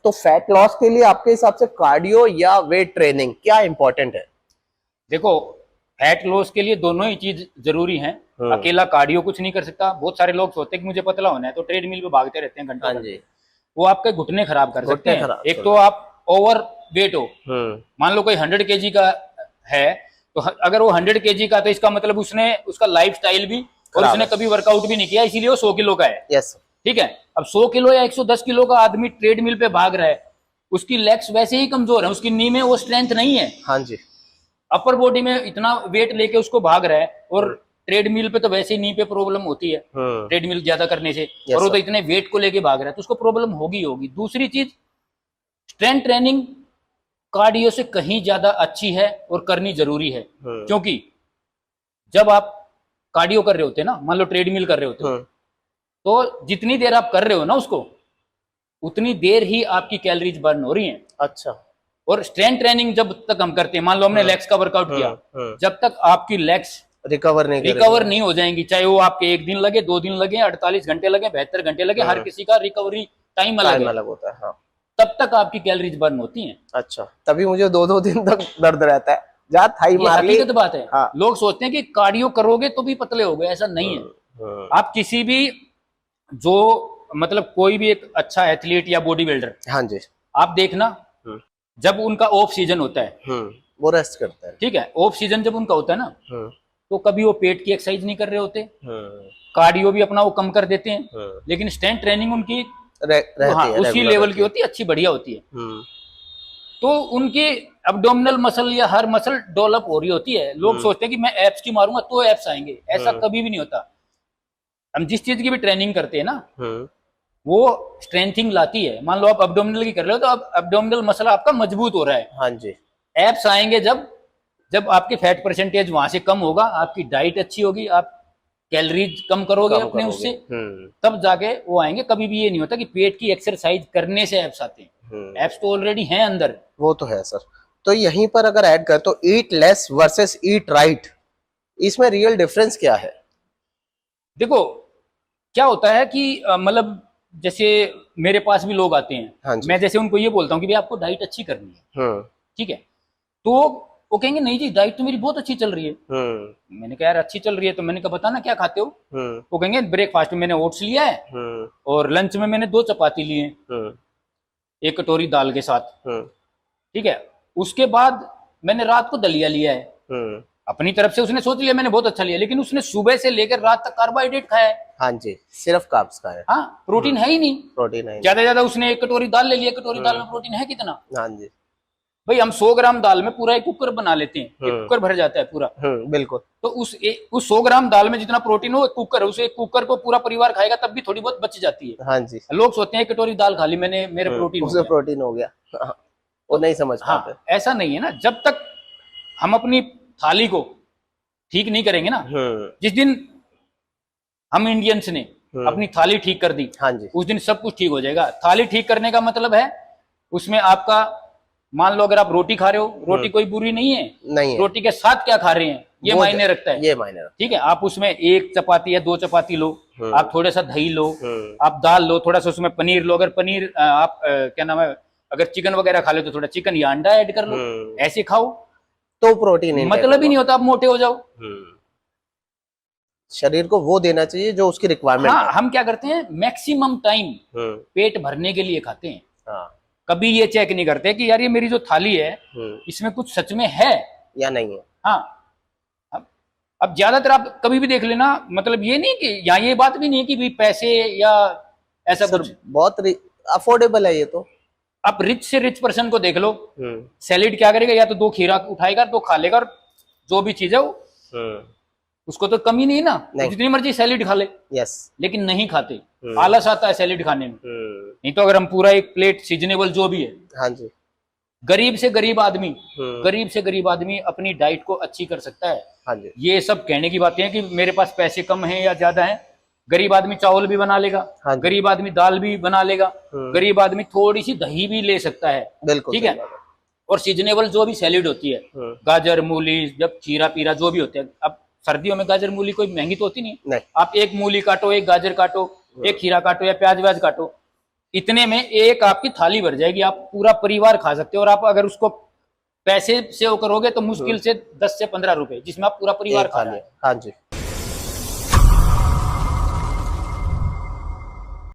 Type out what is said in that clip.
तो fat loss के लिए आपके हिसाब से कार्डियो या वेट ट्रेनिंग क्या इंपॉर्टेंट है? देखो, फैट लॉस के लिए दोनों ही चीज जरूरी हैं। अकेला कार्डियो कुछ नहीं कर सकता। बहुत सारे लोग सोचते हैं कि मुझे पतला होना है तो ट्रेडमिल पे भागते रहते हैं घंटों घंटे, वो आपके घुटने खराब कर सकते हैं। एक तो आप ओवर वेट हो, मान लो कोई 100 kg का है, तो अगर वो 100 kg का, तो इसका मतलब उसने उसका लाइफ स्टाइल भी और उसने कभी वर्कआउट भी नहीं किया, इसीलिए वो 100 किलो का है। यस, ठीक है। अब 100 किलो या 110 किलो का आदमी ट्रेडमिल पे भाग रहा है, उसकी लेग्स वैसे ही कमजोर है, उसकी नी में वो स्ट्रेंथ नहीं है। हाँ जी। अपर बॉडी में इतना वेट लेके उसको भाग रहा है, और ट्रेडमिल पे तो वैसे ही नी पे प्रॉब्लम होती है ट्रेडमिल ज्यादा करने से, और वो तो इतने वेट को लेके भाग रहा है, तो उसको प्रॉब्लम होगी होगी। दूसरी चीज, स्ट्रेंथ ट्रेनिंग कार्डियो से कहीं ज्यादा अच्छी है और करनी जरूरी है। क्योंकि जब आप कार्डियो कर रहे होते हैं ना, मान लो ट्रेडमिल कर रहे होते हो, तो जितनी देर आप कर रहे हो ना उसको, उतनी देर ही आपकी कैलोरीज बर्न हो रही हैं। अच्छा। और स्ट्रेंथ ट्रेनिंग जब तक हम करते हैं, मान लो हमने लेग्स का वर्कआउट किया, जब तक आपकी लेग्स रिकवर नहीं हो जाएंगी, चाहे वो आपके 1 दिन लगे, 2 दिन लगे, 48 घंटे लगे, 72 घंटे लगे, हर किसी का रिकवरी टाइम अलग होता है। हाँ। तब तक आपकी कैलोरीज बर्न होती हैं। अच्छा, तभी मुझे 2-2 दिन तक दर्द रहता है, जहाँ थाई मार ली। हकीकत बात है। हाँ। लोग सोचते हैं कि कार्डियो करोगे तो भी पतले हो गए, ऐसा नहीं है। आप किसी भी, जो मतलब कोई भी एक अच्छा एथलीट या बॉडी बिल्डर, हाँ जी, आप देखना, जब उनका ऑफ सीजन होता है, वो रेस्ट करता है। ठीक है, ऑफ सीजन जब उनका होता है ना, तो कभी वो पेट की एक्सरसाइज नहीं कर रहे होते, कार्डियो भी अपना वो कम कर देते हैं, लेकिन स्ट्रेंथ ट्रेनिंग उनकी उसी लेवल की होती है, अच्छी बढ़िया होती है। तो उनकी एब्डोमिनल मसल या हर मसल डेवलप हो रही होती है। लोग सोचते हैं कि मैं एब्स की मारूंगा तो एब्स आएंगे, ऐसा कभी भी नहीं होता। हम जिस चीज की भी ट्रेनिंग करते हैं ना, वो स्ट्रेंथिंग लाती है। मान लो आप एब्डोमिनल की कर रहे हो, तो अब एब्डोमिनल मसल आपका मजबूत हो रहा है। हाँ जी। एब्स आएंगे जब आपके फैट परसेंटेज वहां से कम होगा, आपकी डाइट अच्छी होगी, आप कैलोरीज कम करोगे अपने उससे, तब जाके वो आएंगे। कभी भी ये नहीं होता कि पेट की एक्सरसाइज करने से एब्स आते हैं, एब्स तो ऑलरेडी हैं अंदर। वो तो है सर। तो यहीं पर अगर ऐड कर, तो eat less versus eat right, इसमें रियल डिफरेंस क्या है? देखो, क्या होता है कि मतलब जैसे मेरे पास भी लोग आते हैं, हाँ मैं जैसे उनको ये बोलता हूँ कि भाई आपको डाइट अच्छी करनी है, ठीक है, तो वो कहेंगे नहीं जी डाइट तो मेरी बहुत अच्छी चल रही है। मैंने कहा यार अच्छी चल रही है, तो मैंने कहा बता ना क्या खाते हो। वो कहेंगे ब्रेकफास्ट में मैंने ओट्स लिया है, और लंच में मैंने 2 चपाती लिए हैं, 1 कटोरी दाल के साथ, ठीक है, उसके बाद मैंने रात को दलिया लिया है। अपनी तरफ से उसने सोच लिया मैंने बहुत अच्छा लिया, लेकिन उसने सुबह से लेकर रात तक कार्बोहाइड्रेट खाया है। हाँ जी, सिर्फ कार्ब्स खाया है। हाँ, प्रोटीन है ही नहीं। प्रोटीन है ज्यादा ज्यादा उसने 1 कटोरी दाल ले लिया, कटोरी दाल में प्रोटीन है कितना? हाँ जी भाई, हम 100 ग्राम दाल में पूरा एक कुकर बना लेते हैं, एक कुकर भर जाता है पूरा। बिल्कुल। तो उस 100 ग्राम दाल में जितना प्रोटीन हो, कुकर, उसे एक कुकर को पूरा परिवार खाएगा तब भी थोड़ी बहुत बच जाती है। हाँ जी। लोग सोचते हैं 1 कटोरी दाल खा ली मैंने, मेरे प्रोटीन हो गया। वो नहीं समझ पाते। ऐसा नहीं है ना। जब तक हम अपनी थाली को ठीक नहीं करेंगे ना, जिस दिन हम इंडियंस ने अपनी थाली ठीक कर दी, हाँ जी, उस दिन सब कुछ ठीक हो जाएगा। थाली ठीक करने का मतलब है उसमें आपका, मान लो अगर आप रोटी खा रहे हो, रोटी कोई बुरी नहीं है, रोटी के साथ क्या खा रहे हैं ये मायने रखता है। ये मायने रखता है। ठीक है, आप उसमें 1 चपाती या 2 चपाती लो, आप थोड़ा सा दही लो, आप दाल लो, थोड़ा सा उसमें पनीर लो, अगर पनीर आप क्या नाम है, अगर चिकन वगैरह खा ले तो थोड़ा चिकन या अंडा ऐड कर लो, ऐसे खाओ तो प्रोटीन मतलब ही नहीं होता आप मोटे हो जाओ। शरीर को वो देना चाहिए जो उसकी रिक्वायरमेंट है। हम क्या करते हैं, मैक्सिमम टाइम पेट भरने के लिए खाते हैं। कभी ये चेक नहीं करते कि यार ये मेरी जो थाली है इसमें कुछ सच में है या नहीं है। हाँ, अब ज्यादातर आप कभी भी देख लेना, मतलब ये नहीं कि यहाँ ये बात भी नहीं है कि भाई पैसे या ऐसा कुछ, बहुत अफोर्डेबल है ये तो। आप रिच से रिच पर्सन को देख लो, सैलेड क्या करेगा, या तो 2 खीरा उठाएगा, 2 खा लेगा, और जो भी चीज है वो उसको तो कमी नहीं ना, जितनी मर्जी सैलेड खा ले। यस, लेकिन नहीं खाते, आलस आता है सैलेड खाने में। नहीं तो अगर हम पूरा एक प्लेट सीजनेबल जो भी है, हाँ जी, गरीब से गरीब आदमी अपनी डाइट को अच्छी कर सकता है। हाँ जी। ये सब कहने की बातें हैं कि मेरे पास पैसे कम हैं या ज्यादा हैं। गरीब आदमी चावल भी बना लेगा, गरीब आदमी दाल भी बना लेगा, गरीब आदमी थोड़ी सी दही भी ले सकता है, बिल्कुल ठीक है। और सीजनेबल जो भी सैलेड होती है, गाजर मूली, जब खीरा पीरा जो भी होते हैं, अब सर्दियों में गाजर मूली कोई महंगी तो होती नहीं। आप 1 मूली काटो, 1 गाजर काटो, 1 खीरा काटो या प्याज व्याज काटो, इतने में एक आपकी थाली भर जाएगी, आप पूरा परिवार खा सकते हो। और आप अगर उसको पैसे सेव करोगे तो मुश्किल से 10 से 15 रुपए, जिसमें आप पूरा परिवार खा हाँ जी।